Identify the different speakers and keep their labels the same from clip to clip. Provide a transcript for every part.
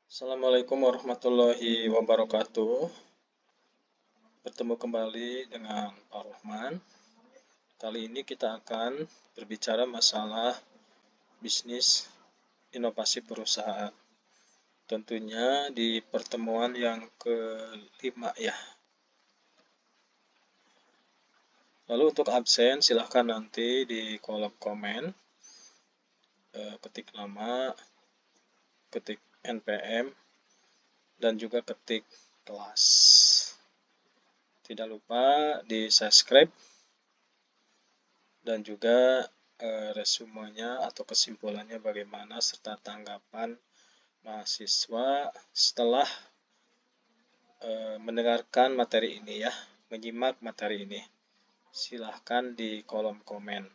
Speaker 1: Assalamualaikum warahmatullahi wabarakatuh. Bertemu kembali dengan Pak Rohman. Kali ini kita akan berbicara masalah bisnis inovasi perusahaan. Tentunya di pertemuan yang kelima ya. Lalu untuk absen silahkan nanti di kolom komen. Ketik nama, ketik NPM, dan juga ketik kelas. Tidak lupa di subscribe dan juga resumenya atau kesimpulannya bagaimana serta tanggapan mahasiswa setelah mendengarkan materi ini ya, menyimak materi ini. Silahkan di kolom komen.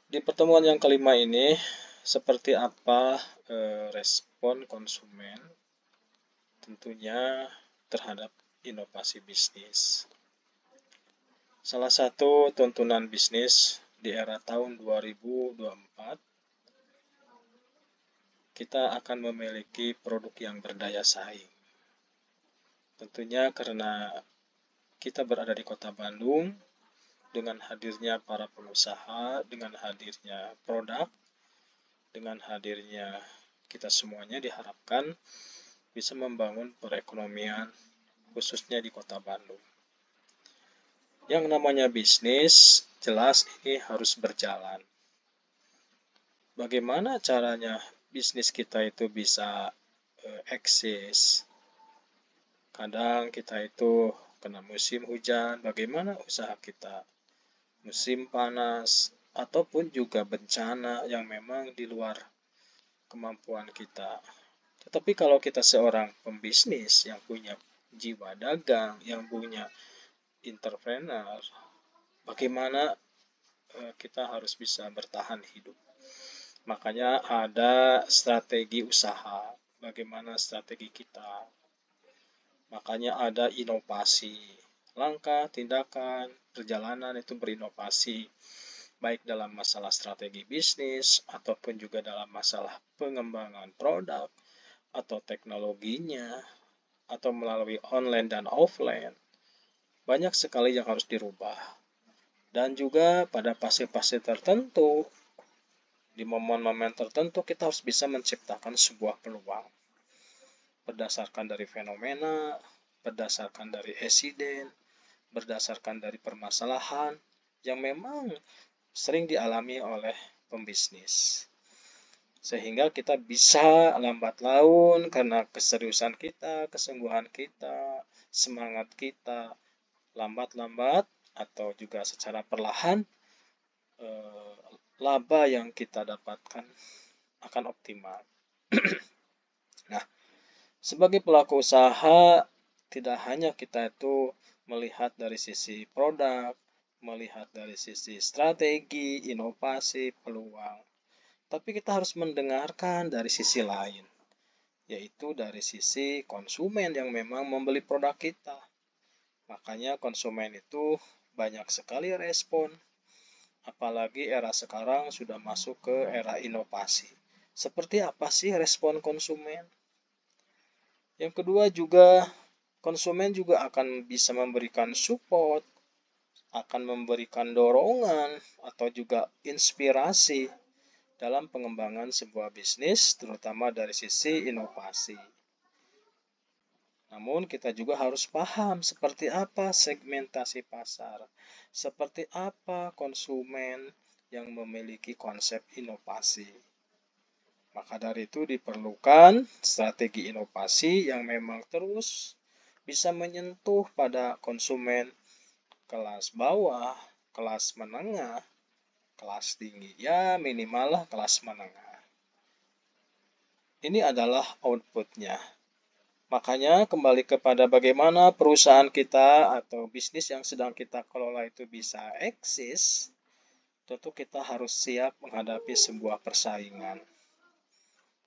Speaker 1: Di pertemuan yang kelima ini, seperti apa respon konsumen tentunya terhadap inovasi bisnis. Salah satu tuntunan bisnis di era tahun 2024, kita akan memiliki produk yang berdaya saing. Tentunya karena kita berada di Kota Bandung, dengan hadirnya para pengusaha, dengan hadirnya produk, dengan hadirnya kita semuanya diharapkan bisa membangun perekonomian khususnya di Kota Bandung. Yang namanya bisnis, jelas ini harus berjalan. Bagaimana caranya bisnis kita itu bisa eksis? Kadang kita itu kena musim hujan, bagaimana usaha kita? Musim panas, ataupun juga bencana yang memang di luar kemampuan kita. Tetapi kalau kita seorang pembisnis yang punya jiwa dagang, yang punya entrepreneur, bagaimana kita harus bisa bertahan hidup. Makanya ada strategi usaha, bagaimana strategi kita. Makanya ada inovasi, langkah, tindakan, perjalanan itu berinovasi, baik dalam masalah strategi bisnis, ataupun juga dalam masalah pengembangan produk, atau teknologinya, atau melalui online dan offline. Banyak sekali yang harus dirubah. Dan juga pada fase-fase tertentu, di momen-momen tertentu kita harus bisa menciptakan sebuah peluang. Berdasarkan dari fenomena, berdasarkan dari insiden, berdasarkan dari permasalahan yang memang sering dialami oleh pembisnis. Sehingga kita bisa lambat laun karena keseriusan kita, kesungguhan kita, semangat kita, lambat-lambat atau juga secara perlahan laba yang kita dapatkan akan optimal. Nah, sebagai pelaku usaha tidak hanya kita itu melihat dari sisi produk, melihat dari sisi strategi, inovasi, peluang, tapi kita harus mendengarkan dari sisi lain, yaitu dari sisi konsumen yang memang membeli produk kita. Makanya konsumen itu banyak sekali respon, apalagi era sekarang sudah masuk ke era inovasi. Seperti apa sih respon konsumen? Yang kedua juga, konsumen juga akan bisa memberikan support, akan memberikan dorongan atau juga inspirasi dalam pengembangan sebuah bisnis, terutama dari sisi inovasi. Namun kita juga harus paham seperti apa segmentasi pasar, seperti apa konsumen yang memiliki konsep inovasi. Maka dari itu diperlukan strategi inovasi yang memang terus bisa menyentuh pada konsumen kelas bawah, kelas menengah, kelas tinggi, ya minimal lah kelas menengah. Ini adalah outputnya. Makanya kembali kepada bagaimana perusahaan kita atau bisnis yang sedang kita kelola itu bisa eksis, tentu kita harus siap menghadapi sebuah persaingan.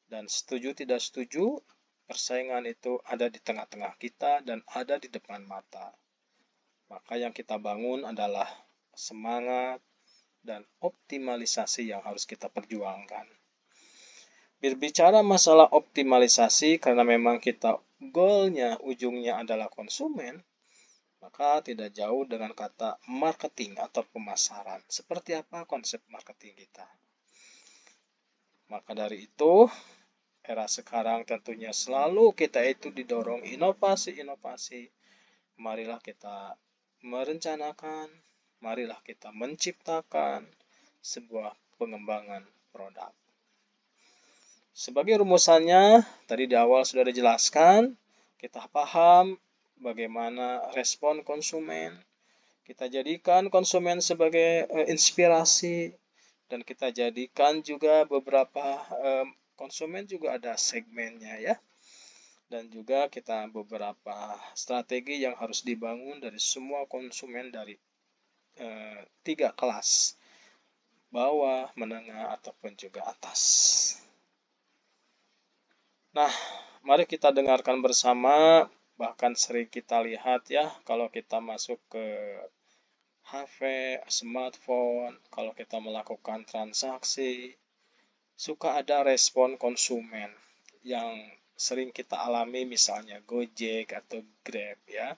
Speaker 1: Dan setuju tidak setuju, persaingan itu ada di tengah-tengah kita dan ada di depan mata. Maka yang kita bangun adalah semangat dan optimalisasi yang harus kita perjuangkan. Berbicara masalah optimalisasi karena memang kita goalnya, ujungnya adalah konsumen, maka tidak jauh dengan kata marketing atau pemasaran. Seperti apa konsep marketing kita? Maka dari itu, era sekarang tentunya selalu kita itu didorong inovasi-inovasi. Marilah kita merencanakan, marilah kita menciptakan sebuah pengembangan produk. Sebagai rumusannya, tadi di awal sudah dijelaskan, kita paham bagaimana respon konsumen, kita jadikan konsumen sebagai inspirasi, dan kita jadikan juga beberapa konsumen juga ada segmennya ya. Dan juga kita beberapa strategi yang harus dibangun dari semua konsumen dari 3 kelas, bawah, menengah, ataupun juga atas. Nah, mari kita dengarkan bersama, bahkan sering kita lihat ya, kalau kita masuk ke HP, smartphone, kalau kita melakukan transaksi, suka ada respon konsumen yang sering kita alami, misalnya Gojek atau Grab ya.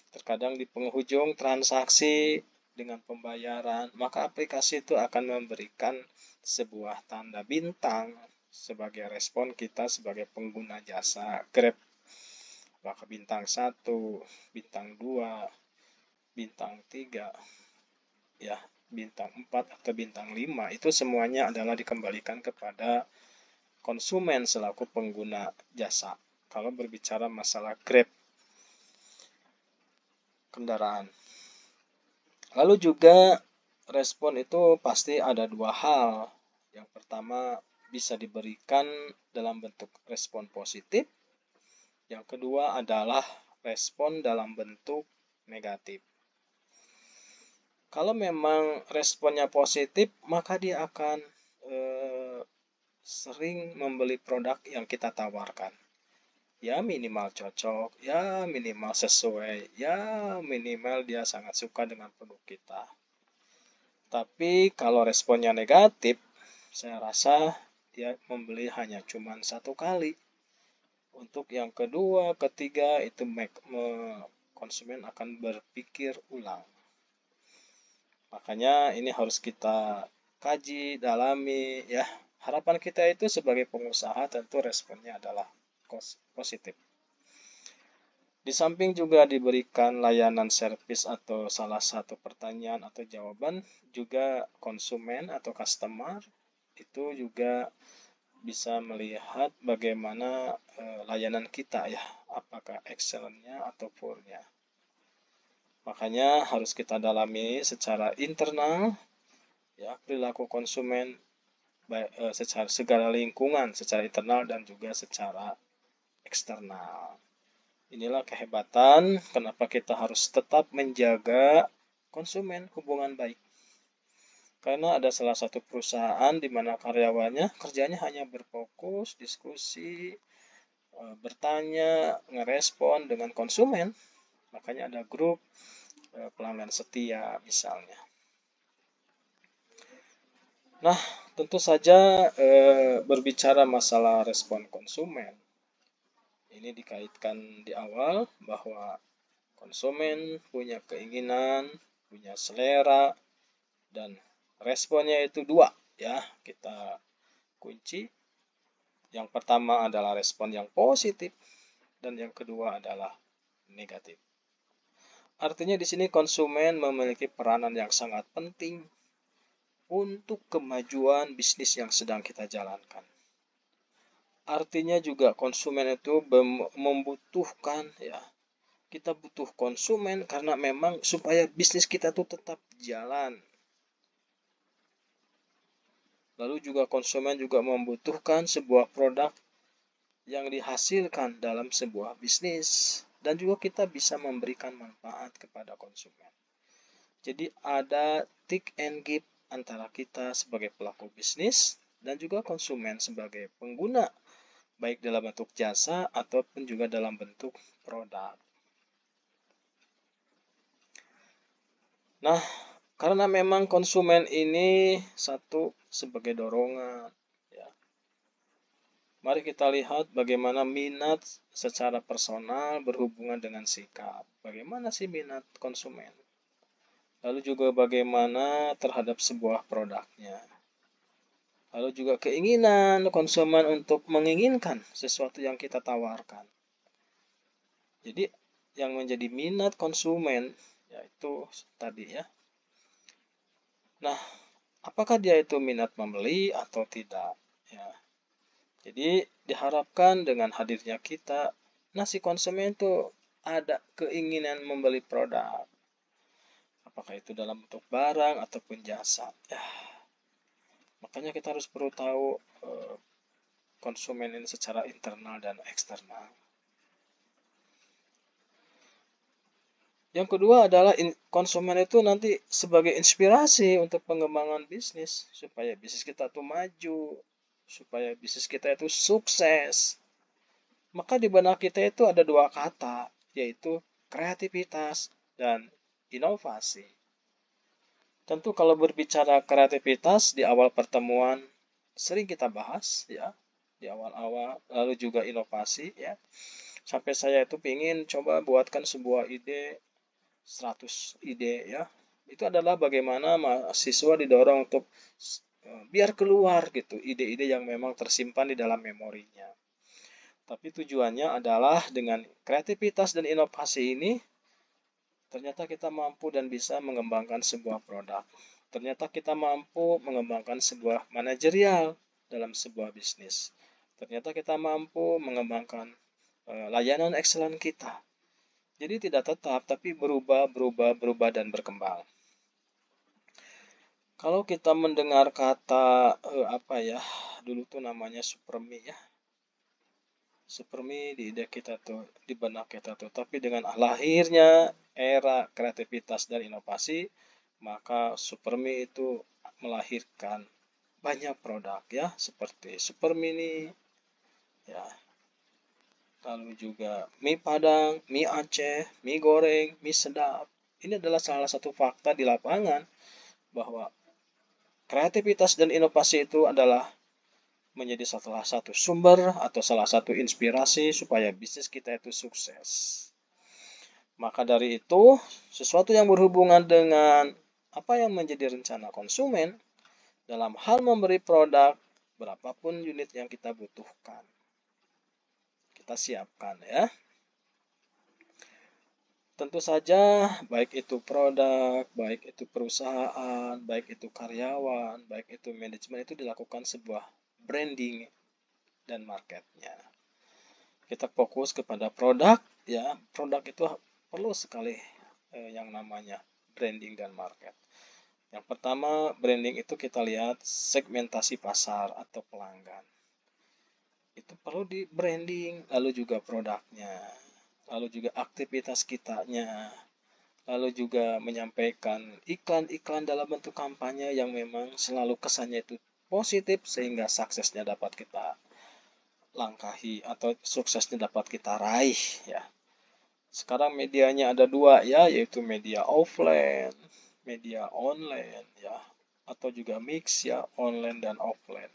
Speaker 1: Terkadang di penghujung transaksi dengan pembayaran, maka aplikasi itu akan memberikan sebuah tanda bintang sebagai respon kita sebagai pengguna jasa Grab. Maka bintang 1, bintang 2, bintang 3, ya, bintang 4 atau bintang 5, itu semuanya adalah dikembalikan kepada konsumen selaku pengguna jasa. Kalau berbicara masalah Grab kendaraan. Lalu juga respon itu pasti ada 2 hal. Yang pertama bisa diberikan dalam bentuk respon positif. Yang kedua adalah respon dalam bentuk negatif. Kalau memang responnya positif, maka dia akan sering membeli produk yang kita tawarkan. Ya minimal cocok, ya minimal sesuai, ya minimal dia sangat suka dengan produk kita. Tapi kalau responnya negatif, saya rasa dia membeli hanya cuma 1 kali. Untuk yang kedua, ketiga itu konsumen akan berpikir ulang. Makanya ini harus kita kaji, dalami ya. Harapan kita itu sebagai pengusaha tentu responnya adalah positif. Di samping juga diberikan layanan servis atau salah satu pertanyaan atau jawaban, juga konsumen atau customer itu juga bisa melihat bagaimana layanan kita ya, apakah excellent-nya atau poor-nya. Makanya harus kita dalami secara internal ya, perilaku konsumen secara segala lingkungan, secara internal dan juga secara eksternal. Inilah kehebatan kenapa kita harus tetap menjaga konsumen hubungan baik. Karena ada salah satu perusahaan di mana karyawannya kerjanya hanya berfokus, diskusi, bertanya, ngerespon dengan konsumen. Makanya ada grup pelanggan setia misalnya. Nah, tentu saja berbicara masalah respon konsumen. Ini dikaitkan di awal bahwa konsumen punya keinginan, punya selera, dan responnya itu 2 ya, kita kunci. Yang pertama adalah respon yang positif dan yang kedua adalah negatif. Artinya di sini konsumen memiliki peranan yang sangat penting untuk kemajuan bisnis yang sedang kita jalankan. Artinya juga konsumen itu membutuhkan ya. Kita butuh konsumen karena memang supaya bisnis kita tuh tetap jalan. Lalu juga konsumen juga membutuhkan sebuah produk yang dihasilkan dalam sebuah bisnis. Dan juga kita bisa memberikan manfaat kepada konsumen. Jadi ada take and give antara kita sebagai pelaku bisnis dan juga konsumen sebagai pengguna, baik dalam bentuk jasa ataupun juga dalam bentuk produk. Nah, karena memang konsumen ini satu sebagai dorongan, ya, Mari kita lihat bagaimana minat secara personal berhubungan dengan sikap. Bagaimana sih minat konsumen? Lalu juga bagaimana terhadap sebuah produknya. Lalu juga keinginan konsumen untuk menginginkan sesuatu yang kita tawarkan. Jadi yang menjadi minat konsumen yaitu tadi ya. Nah, apakah dia itu minat membeli atau tidak? Ya. Jadi diharapkan dengan hadirnya kita, si konsumen itu ada keinginan membeli produk. Apakah itu dalam bentuk barang ataupun jasa. Ya. Makanya kita harus perlu tahu konsumen ini secara internal dan eksternal. Yang kedua adalah konsumen itu nanti sebagai inspirasi untuk pengembangan bisnis supaya bisnis kita tuh maju, supaya bisnis kita itu sukses. Maka di benak kita itu ada dua kata, yaitu kreativitas dan inovasi. Tentu kalau berbicara kreativitas di awal pertemuan sering kita bahas ya, di awal-awal, lalu juga inovasi ya. Sampai saya itu ingin coba buatkan sebuah ide 100 ide ya. Itu adalah bagaimana mahasiswa didorong untuk biar keluar gitu ide-ide yang memang tersimpan di dalam memorinya. Tapi tujuannya adalah dengan kreativitas dan inovasi ini ternyata kita mampu dan bisa mengembangkan sebuah produk. Ternyata kita mampu mengembangkan sebuah manajerial dalam sebuah bisnis. Ternyata kita mampu mengembangkan layanan excellent kita. Jadi tidak tetap, tapi berubah dan berkembang. Kalau kita mendengar kata dulu tuh namanya supermi ya. Supermi di ide kita tuh, di benak kita tuh. Tapi dengan lahirnya era kreativitas dan inovasi, maka supermi itu melahirkan banyak produk ya, seperti super mini ya. Lalu juga mie Padang, mie Aceh, mie goreng, mie sedap. Ini adalah salah satu fakta di lapangan bahwa kreativitas dan inovasi itu adalah menjadi salah satu sumber atau salah satu inspirasi supaya bisnis kita itu sukses. Maka dari itu, sesuatu yang berhubungan dengan apa yang menjadi rencana konsumen dalam hal memberi produk berapapun unit yang kita butuhkan. Kita siapkan ya. Tentu saja baik itu produk, baik itu perusahaan, baik itu karyawan, baik itu manajemen itu dilakukan sebuah branding dan marketnya. Kita fokus kepada produk ya, produk itu perlu sekali yang namanya branding dan market. Yang pertama, branding itu kita lihat segmentasi pasar atau pelanggan. Itu perlu di branding, lalu juga produknya, lalu juga aktivitas kitanya, lalu juga menyampaikan iklan-iklan dalam bentuk kampanye yang memang selalu kesannya itu positif sehingga suksesnya dapat kita langkahi atau suksesnya dapat kita raih ya. Sekarang medianya ada dua ya, yaitu media offline, media online ya, atau juga mix ya, online dan offline.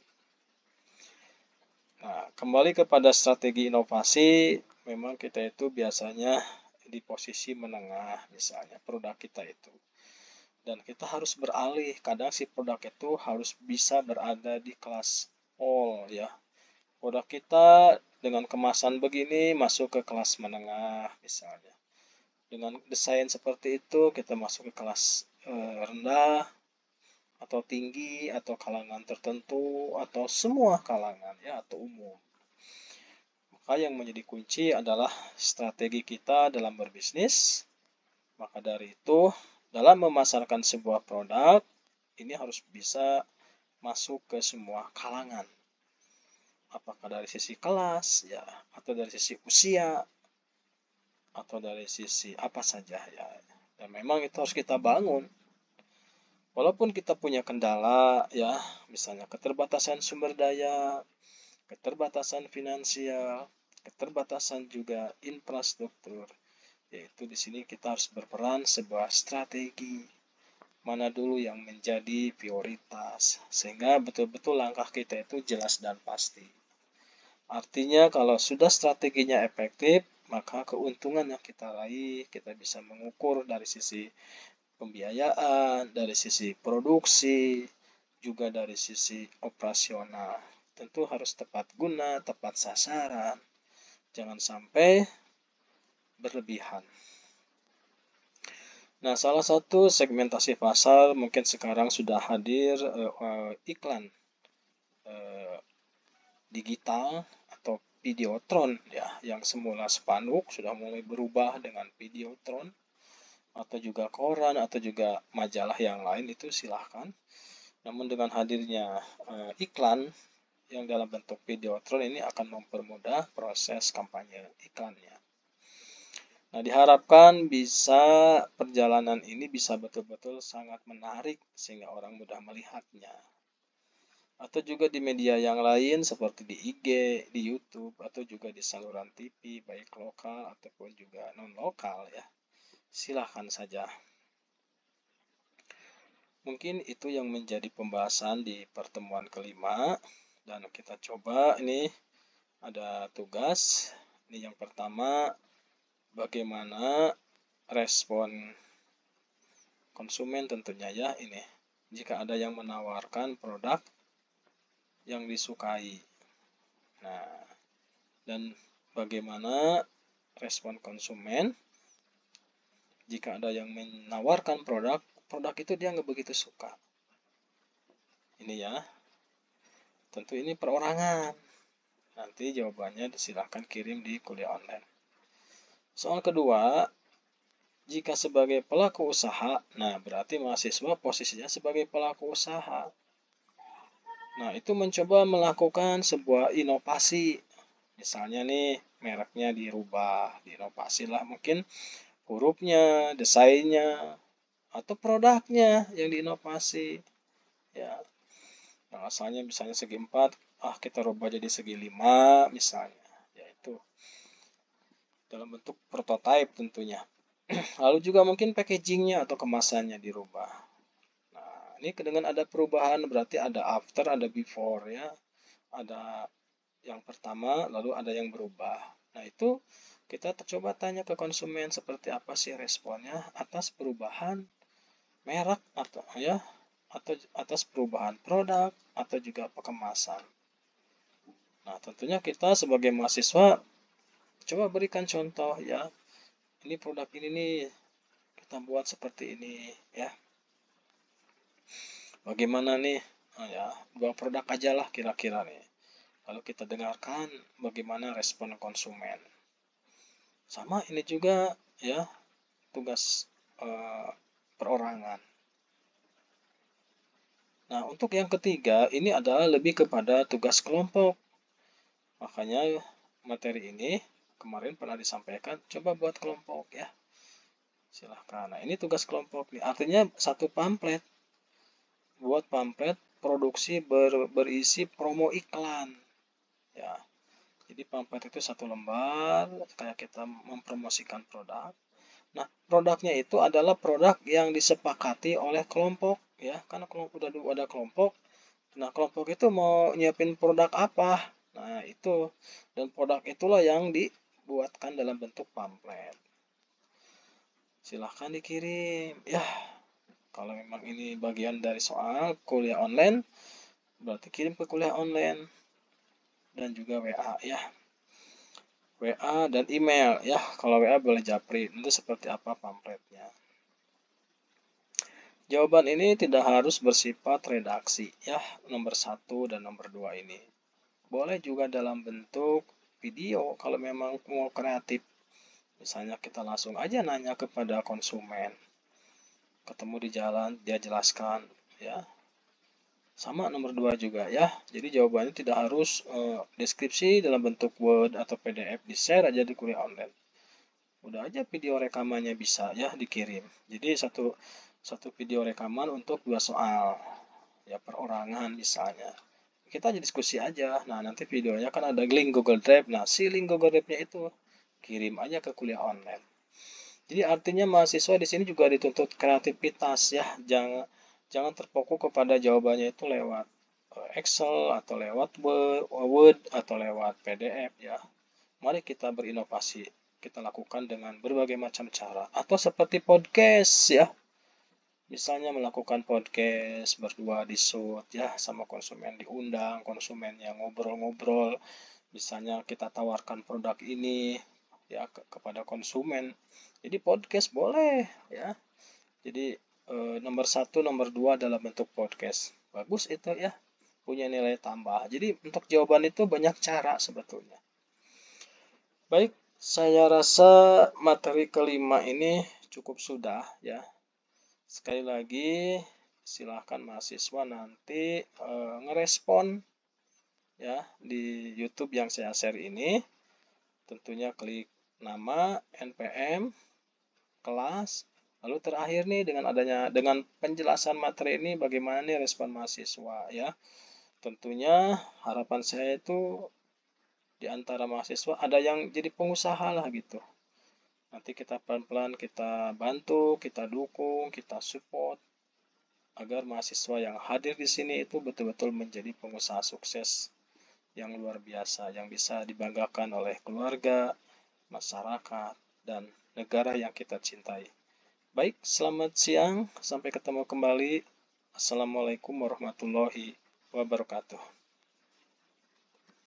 Speaker 1: Nah, kembali kepada strategi inovasi, memang kita itu biasanya di posisi menengah misalnya produk kita itu. Dan kita harus beralih, kadang si produk itu harus bisa berada di kelas all ya. Produk kita dengan kemasan begini masuk ke kelas menengah misalnya. Dengan desain seperti itu kita masuk ke kelas rendah atau tinggi atau kalangan tertentu atau semua kalangan ya atau umum. Maka yang menjadi kunci adalah strategi kita dalam berbisnis. Maka dari itu dalam memasarkan sebuah produk ini harus bisa masuk ke semua kalangan. Apakah dari sisi kelas ya atau dari sisi usia atau dari sisi apa saja ya. Dan memang itu harus kita bangun. Walaupun kita punya kendala ya, misalnya keterbatasan sumber daya, keterbatasan finansial, keterbatasan juga infrastruktur, yaitu di sini kita harus berperan sebuah strategi mana dulu yang menjadi prioritas sehingga betul-betul langkah kita itu jelas dan pasti. Artinya kalau sudah strateginya efektif, maka keuntungan yang kita raih, kita bisa mengukur dari sisi pembiayaan, dari sisi produksi, juga dari sisi operasional. Tentu harus tepat guna, tepat sasaran. Jangan sampai berlebihan. Nah, salah satu segmentasi pasar mungkin sekarang sudah hadir iklan digital atau videotron ya, yang semula spanduk sudah mulai berubah dengan videotron, atau juga koran atau juga majalah yang lain, itu silahkan. Namun dengan hadirnya iklan yang dalam bentuk videotron ini akan mempermudah proses kampanye iklannya. Nah, diharapkan perjalanan ini bisa betul-betul sangat menarik sehingga orang mudah melihatnya. Atau juga di media yang lain seperti di IG, di YouTube, atau juga di saluran TV baik lokal ataupun juga non-lokal ya. Silahkan saja. Mungkin itu yang menjadi pembahasan di pertemuan kelima, dan kita coba ini ada tugas. Ini yang pertama, bagaimana respon konsumen tentunya ya ini. Jika ada yang menawarkan produk yang disukai. Nah, dan bagaimana respon konsumen jika ada yang menawarkan produk itu dia nggak begitu suka. Ini ya, tentu ini perorangan. Nanti jawabannya silahkan kirim di kuliah online. Soal kedua, jika sebagai pelaku usaha, nah berarti mahasiswa posisinya sebagai pelaku usaha. Nah, itu mencoba melakukan sebuah inovasi. Misalnya nih, mereknya dirubah, diinovasi lah mungkin hurufnya, desainnya, atau produknya yang diinovasi. Ya, yang asalnya misalnya segi 4, kita rubah jadi segi 5 misalnya. Yaitu dalam bentuk prototype tentunya. Lalu juga mungkin packagingnya atau kemasannya dirubah. Nah, ini dengan ada perubahan berarti ada after, ada before ya. Ada yang pertama, lalu ada yang berubah. Nah, itu kita coba tanya ke konsumen seperti apa sih responnya atas perubahan merek atau ya, atau atas perubahan produk atau juga kemasan. Nah, tentunya kita sebagai mahasiswa coba berikan contoh ya. Ini produk ini nih kita buat seperti ini ya. Bagaimana nih? Ya, 2 produk aja lah kira-kira nih. Lalu kita dengarkan bagaimana respon konsumen. Sama ini juga ya, tugas perorangan. Nah, untuk yang ketiga ini adalah lebih kepada tugas kelompok. Makanya materi ini kemarin pernah disampaikan, coba buat kelompok ya. Silahkan. Nah, ini tugas kelompok nih. Artinya satu pamflet. Buat pamflet produksi berisi promo iklan. Ya. Jadi pamflet itu 1 lembar kayak kita mempromosikan produk. Nah, produknya itu adalah produk yang disepakati oleh kelompok ya. Karena kelompok udah ada kelompok. Nah, kelompok itu mau nyiapin produk apa? Nah, itu. Dan produk itulah yang dibuatkan dalam bentuk pamflet. Silahkan dikirim. Ya, kalau memang ini bagian dari soal kuliah online, berarti kirim ke kuliah online. Dan juga WA ya. WA dan email ya. Kalau WA boleh japri. Itu seperti apa pamfletnya. Jawaban ini tidak harus bersifat redaksi ya. Nomor 1 dan nomor 2 ini. Boleh juga dalam bentuk video kalau memang mau kreatif. Misalnya kita langsung aja nanya kepada konsumen. Ketemu di jalan, dia jelaskan ya. Sama nomor 2 juga ya. Jadi jawabannya tidak harus deskripsi dalam bentuk Word atau PDF, di-share aja di kuliah online. Udah aja video rekamannya bisa ya dikirim. Jadi satu video rekaman untuk 2 soal. Ya, perorangan misalnya. Kita aja diskusi aja. Nah, nanti videonya kan ada link Google Drive. Nah, si link Google Drive-nya itu kirim aja ke kuliah online. Jadi artinya mahasiswa di sini juga dituntut kreativitas ya. Jangan terfokus kepada jawabannya itu lewat Excel atau lewat Word atau lewat PDF ya. Mari kita berinovasi. Kita lakukan dengan berbagai macam cara. Atau seperti podcast ya. Misalnya melakukan podcast berdua di shoot ya sama konsumen, diundang konsumen yang ngobrol-ngobrol. Misalnya kita tawarkan produk ini ya kepada konsumen. Jadi podcast boleh ya. Jadi nomor 1, nomor 2 dalam bentuk podcast. Bagus itu ya. Punya nilai tambah. Jadi untuk jawaban itu banyak cara sebetulnya. Baik, saya rasa materi kelima ini cukup sudah ya. Sekali lagi silahkan mahasiswa nanti ngerespon ya di YouTube yang saya share ini. Tentunya klik nama, NPM, kelas, lalu terakhir nih dengan penjelasan materi ini bagaimana nih respon mahasiswa ya. Tentunya harapan saya itu di antara mahasiswa ada yang jadi pengusaha lah gitu. Nanti kita pelan-pelan kita bantu, kita dukung, kita support agar mahasiswa yang hadir di sini itu betul-betul menjadi pengusaha sukses yang luar biasa, yang bisa dibanggakan oleh keluarga, masyarakat, dan negara yang kita cintai. Baik, selamat siang, sampai ketemu kembali. Assalamualaikum warahmatullahi wabarakatuh.